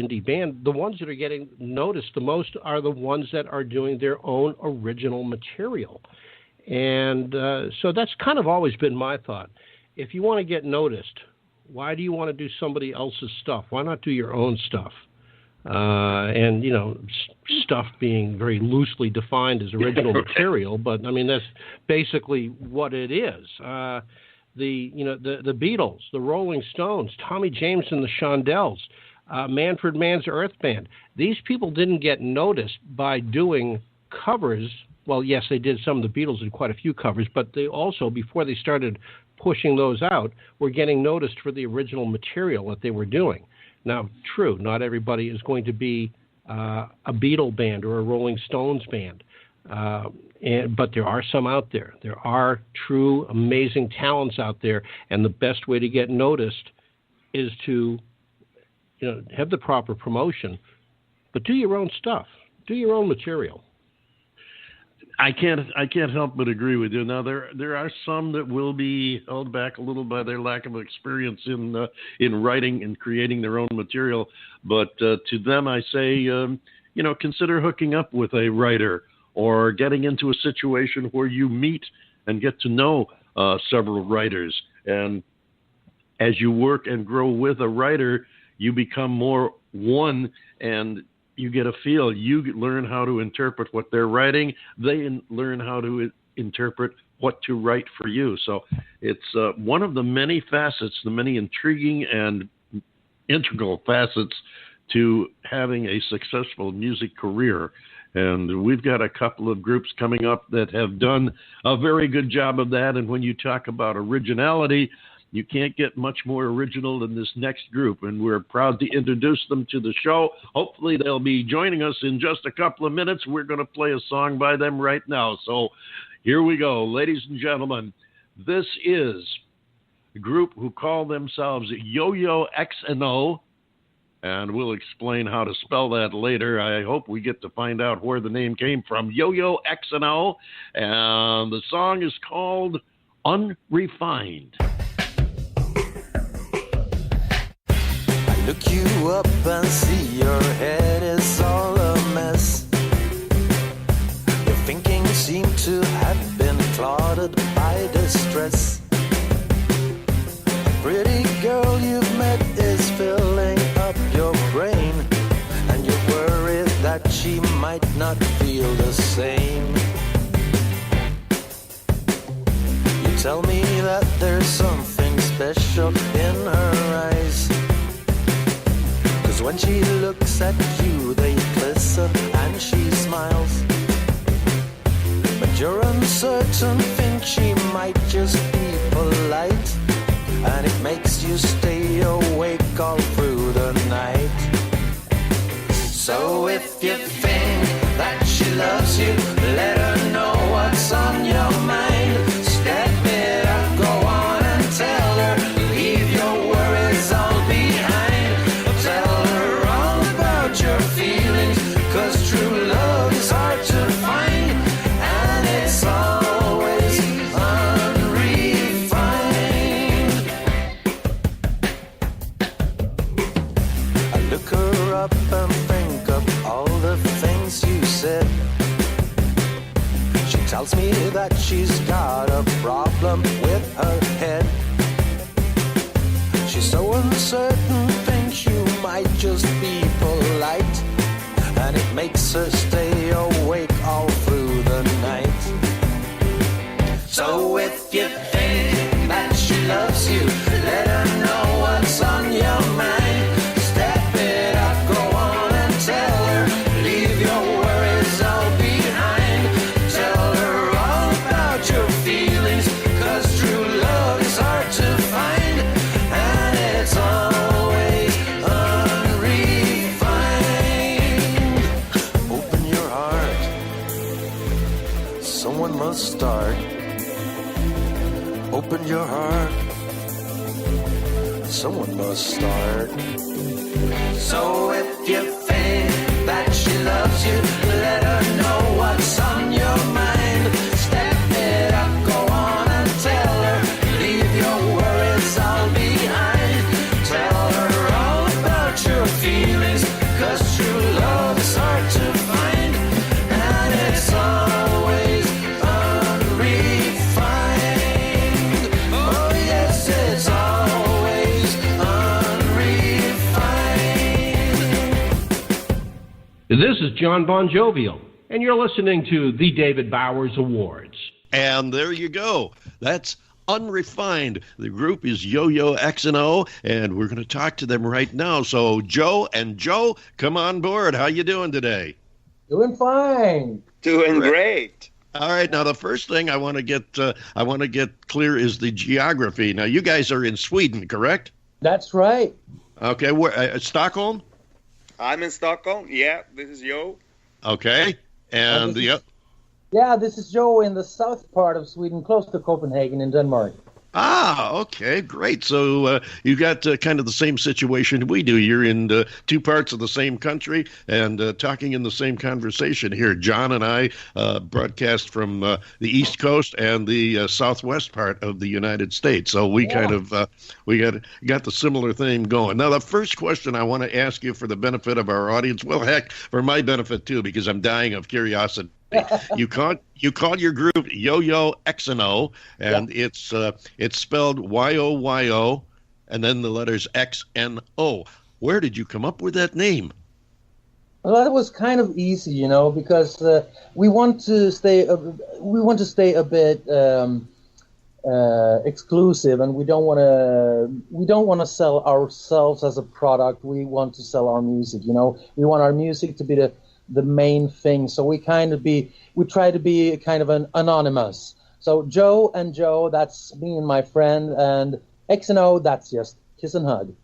indie band, the ones that are getting noticed the most are the ones that are doing their own original material. And so that's kind of always been my thought. If you want to get noticed, why do you want to do somebody else's stuff? Why not do your own stuff? And, you know, stuff being very loosely defined as original material, but I mean, that's basically what it is. The Beatles, the Rolling Stones, Tommy James and the Shondells, Manfred Mann's Earth Band. These people didn't get noticed by doing covers. Well, yes, they did. Some of the Beatles did quite a few covers, but they also, before they started pushing those out, were getting noticed for the original material that they were doing. Now, true, not everybody is going to be a Beatle band or a Rolling Stones band, but there are some out there. There are true, amazing talents out there, and the best way to get noticed is to, you know, have the proper promotion, but do your own stuff, do your own material. I can't help but agree with you. Now there are some that will be held back a little by their lack of experience in writing and creating their own material. But to them, I say, consider hooking up with a writer or getting into a situation where you meet and get to know several writers. And as you work and grow with a writer, you become more one, and you get a feel. You learn how to interpret what they're writing. They learn how to interpret what to write for you. So it's one of the many facets, the many intriguing and integral facets to having a successful music career. And we've got a couple of groups coming up that have done a very good job of that. And when you talk about originality, you can't get much more original than this next group, and we're proud to introduce them to the show. Hopefully they'll be joining us in just a couple of minutes. We're going to play a song by them right now. So here we go, ladies and gentlemen. This is a group who call themselves Yoyo X&O, and we'll explain how to spell that later. I hope we get to find out where the name came from. Yoyo X&O, and the song is called Unrefined. Look you up and see your head is all a mess. Your thinking seemed to have been clouded by distress. The pretty girl you've met is filling up your brain, and you're worried that she might not feel the same. You tell me that there's something special in her eyes. When she looks at you, they glisten and she smiles. But you're uncertain, think she might just be polite, and it makes you stay awake all through the night. So if you think that she loves you, let her know what's on your mind. Step it up, go on and tell her, leave your worries all behind. Your feelings, 'cause true love is hard to find, and it's always unrefined. I look her up and think of all the things you said. She tells me that she's got a problem with her head. She's so uncertain, thinks you might just be polite, and it makes her stay awake all through the night. So if you think that she loves you, let her know what's on your mind. Step it up, go on and tell her, leave your worries all behind. Tell her all about your feelings, 'cause true love is hard to find, and it's always unrefined. Open your heart, someone must start. Open your heart, someone must start. So if you think that she loves you, let her know what's on your mind. Step it up, go on and tell her, leave your worries all behind. Tell her all about your feelings, This is John Bon Jovial, and you're listening to the David Bowers Awards. And there you go. That's Unrefined. The group is Yoyo X&O, and we're going to talk to them right now. So Joe, come on board. How you doing today? Doing fine. Doing great. All right. Now, the first thing I want to get clear is the geography. Now, you guys are in Sweden, correct? That's right. Okay. Where? Stockholm? I'm in Stockholm. Yeah, this is Yo. Okay. And this is Joe in the south part of Sweden, close to Copenhagen in Denmark. Ah, okay, great. So you got kind of the same situation we do. You're in two parts of the same country and talking in the same conversation here. John and I broadcast from the East Coast and the southwest part of the United States. So we kind of we got the similar thing going. Now, the first question I want to ask you for the benefit of our audience, well, heck, for my benefit too, because I'm dying of curiosity. You called your group Yoyo X&O, and it's spelled Y-O-Y-O, and then the letters X-N-O. Where did you come up with that name? Well, that was kind of easy, because we want to stay a bit exclusive, and we don't want to sell ourselves as a product. We want to sell our music. We want our music to be the main thing, so we try to be kind of an anonymous. So Joe, that's me and my friend, and X&O, that's just kiss and hug.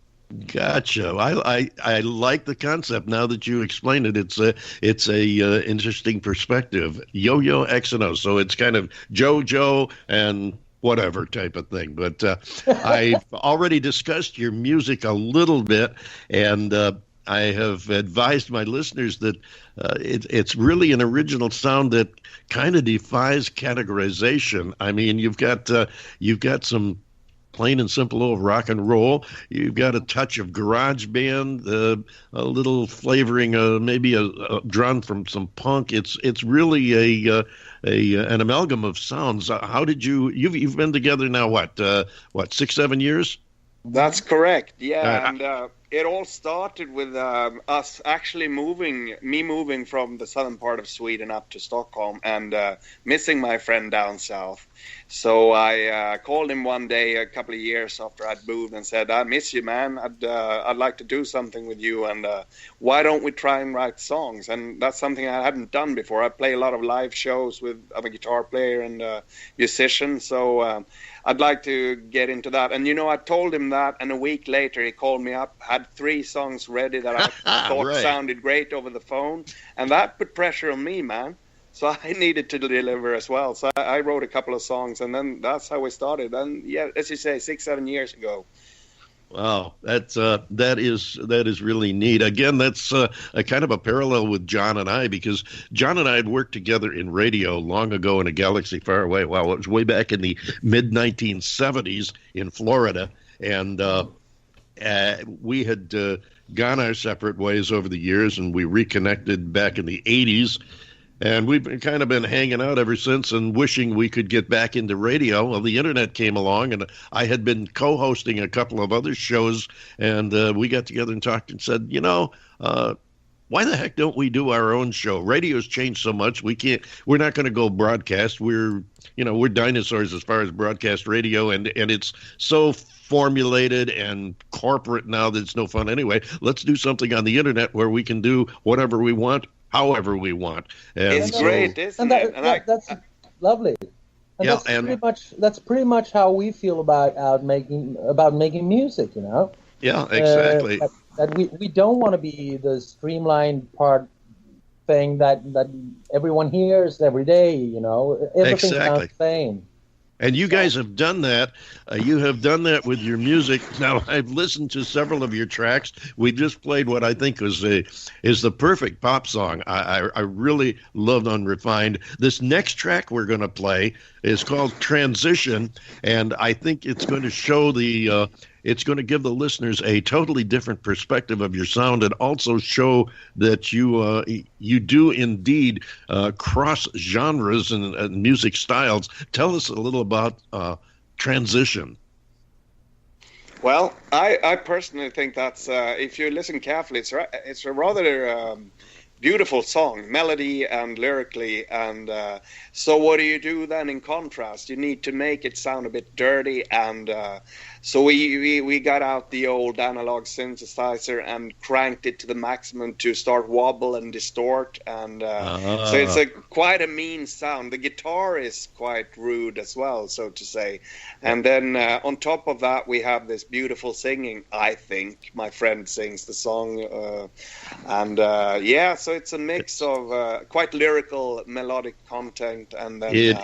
Gotcha. I like the concept. Now that you explained it, it's a interesting perspective. Yoyo X&O, so it's kind of Joe and whatever type of thing. But I've already discussed your music a little bit, and I have advised my listeners that it's really an original sound that kind of defies categorization. I mean, you've got some plain and simple old rock and roll. You've got a touch of garage band, a little flavoring, maybe a drawn from some punk. It's really an amalgam of sounds. How did you've been together now? What 6-7 years? That's correct. Yeah, and it all started with us actually moving from the southern part of Sweden up to Stockholm and missing my friend down south. So I called him one day a couple of years after I'd moved and said, I miss you, man. I'd like to do something with you, and why don't we try and write songs? And that's something I hadn't done before. I play a lot of live shows with I'm a guitar player and musician, so I'd like to get into that. And I told him that, and a week later he called me up, had 3 songs ready that I thought sounded great over the phone, and that put pressure on me, man. So I needed to deliver as well. So I wrote a couple of songs, and then that's how we started. And yeah, as you say, 6-7 years ago. Wow, that is really neat. Again, that's a kind of a parallel with John and I, because John and I had worked together in radio long ago in a galaxy far away. Wow, it was way back in the mid-1970s in Florida, and we had gone our separate ways over the years, and we reconnected back in the 80s. And we've kind of been hanging out ever since and wishing we could get back into radio. Well, the internet came along, and I had been co-hosting a couple of other shows, and we got together and talked and said, why the heck don't we do our own show? Radio's changed so much. We're not going to go broadcast. We're dinosaurs as far as broadcast radio, and it's so formulated and corporate now that it's no fun anyway. Let's do something on the internet where we can do whatever we want, however we want. And it's great, isn't it? That's lovely. And that's pretty much how we feel about making music, Yeah, exactly. That we don't want to be the streamlined part thing that everyone hears every day, Everything sounds the same. And you guys have done that. You have done that with your music. Now, I've listened to several of your tracks. We just played what I think is the perfect pop song. I really loved Unrefined. This next track we're going to play is called Transition, and I think it's going to show it's going to give the listeners a totally different perspective of your sound, and also show that you do indeed cross genres and music styles. Tell us a little about Transition. Well, I personally think that's if you listen carefully, it's a rather beautiful song, melody and lyrically. And so what do you do then in contrast? You need to make it sound a bit dirty. And so we got out the old analog synthesizer and cranked it to the maximum to start wobble and distort. And so it's quite a mean sound. The guitar is quite rude as well, so to say. And then on top of that, we have this beautiful singing, I think. My friend sings the song. So it's a mix of quite lyrical, melodic content and then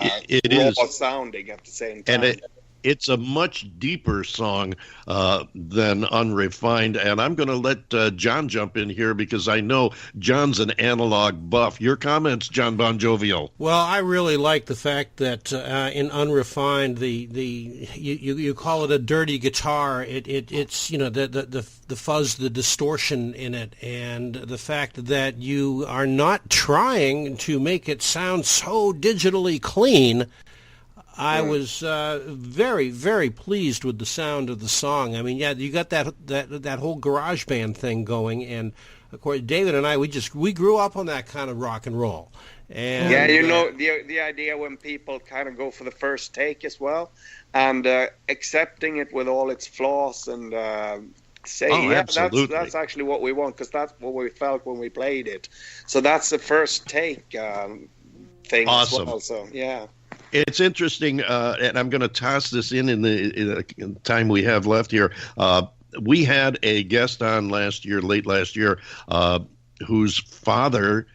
raw sounding at the same time. And it's a much deeper song than Unrefined. And I'm going to let John jump in here because I know John's an analog buff. Your comments, John Bon Jovial? Well, I really like the fact that in Unrefined, you call it a dirty guitar. It's the fuzz, the distortion in it, and the fact that you are not trying to make it sound so digitally clean. I was very, very pleased with the sound of the song. I mean, yeah, you got that whole garage band thing going, and of course, David and I, we grew up on that kind of rock and roll. And, the idea when people kind of go for the first take as well, and accepting it with all its flaws and that's actually what we want, because that's what we felt when we played it. So that's the first take thing awesome. As well. So yeah. It's interesting, and I'm going to toss this in the time we have left here. We had a guest on late last year, whose father,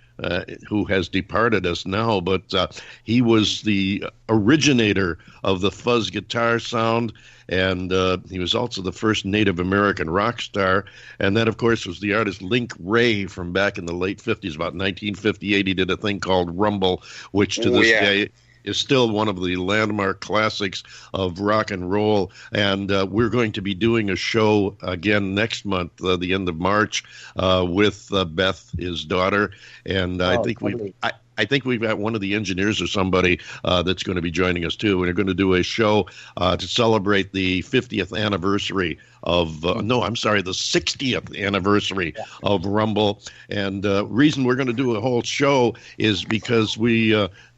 who has departed us now, but he was the originator of the fuzz guitar sound, and he was also the first Native American rock star. And that, of course, was the artist Link Wray from back in the late 50s, about 1958. He did a thing called Rumble, which to this day is still one of the landmark classics of rock and roll. And we're going to be doing a show again next month, the end of March, with Beth, his daughter. And I think we've got one of the engineers or somebody that's going to be joining us too. And we're going to do a show to celebrate the 50th anniversary of the 60th anniversary of Rumble. And reason we're going to do a whole show is because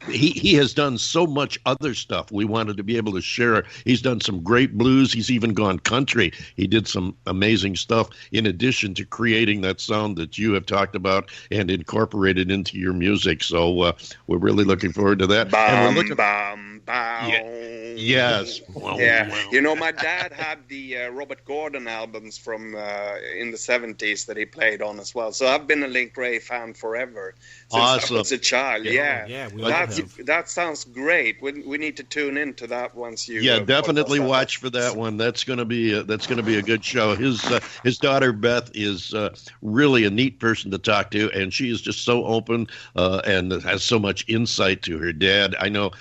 he has done so much other stuff. We wanted to be able to share. He's done some great blues. He's even gone country. He did some amazing stuff in addition to creating that sound that you have talked about and incorporated into your music. So we're really looking forward to that. Bam, and we're bam, bam. Yes. My dad had the Robert Gordon albums from in the 70s that he played on as well. So I've been a Link Wray fan forever since I was a child. That sounds great. We need to tune into that once you. Yeah, definitely watch for that one. That's going to be a good show. His daughter Beth is really a neat person to talk to, and she is just so open and has so much insight to her dad. I know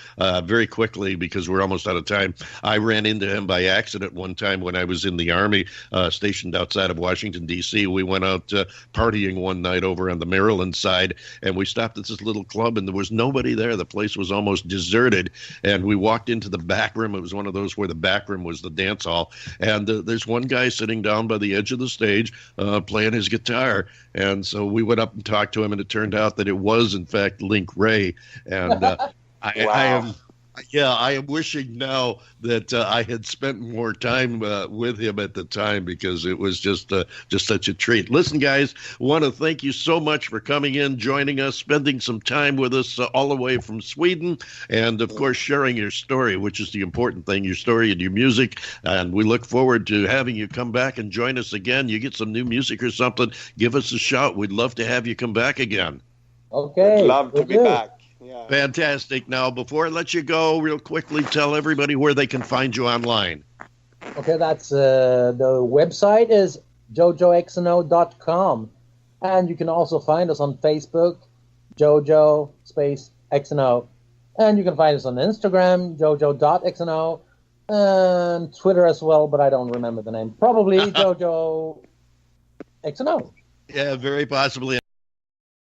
very quickly, because we're almost out of time, I ran into him by accident one time when I was in the Army, stationed outside of Washington, D.C. We went out partying one night over on the Maryland side, and we stopped at this little club, and there was nobody there. The place was almost deserted, and we walked into the back room. It was one of those where the back room was the dance hall, and there's one guy sitting down by the edge of the stage playing his guitar. And so we went up and talked to him, and it turned out that it was, in fact, Link Wray. And I am wishing now that I had spent more time with him at the time, because it was just such a treat. Listen, guys, want to thank you so much for coming in, joining us, spending some time with us all the way from Sweden, and, of course, sharing your story, which is the important thing, your story and your music. And we look forward to having you come back and join us again. You get some new music or something, give us a shout. We'd love to have you come back again. Okay. We'd love to be back. Yeah. Fantastic. Now, before I let you go, real quickly, tell everybody where they can find you online. Okay, that's the website is jojoxno.com, and you can also find us on Facebook, Jojo space XNO, and you can find us on Instagram, jojo.xno, and Twitter as well, but I don't remember the name. Probably Jojo XNO. Yeah, very possibly.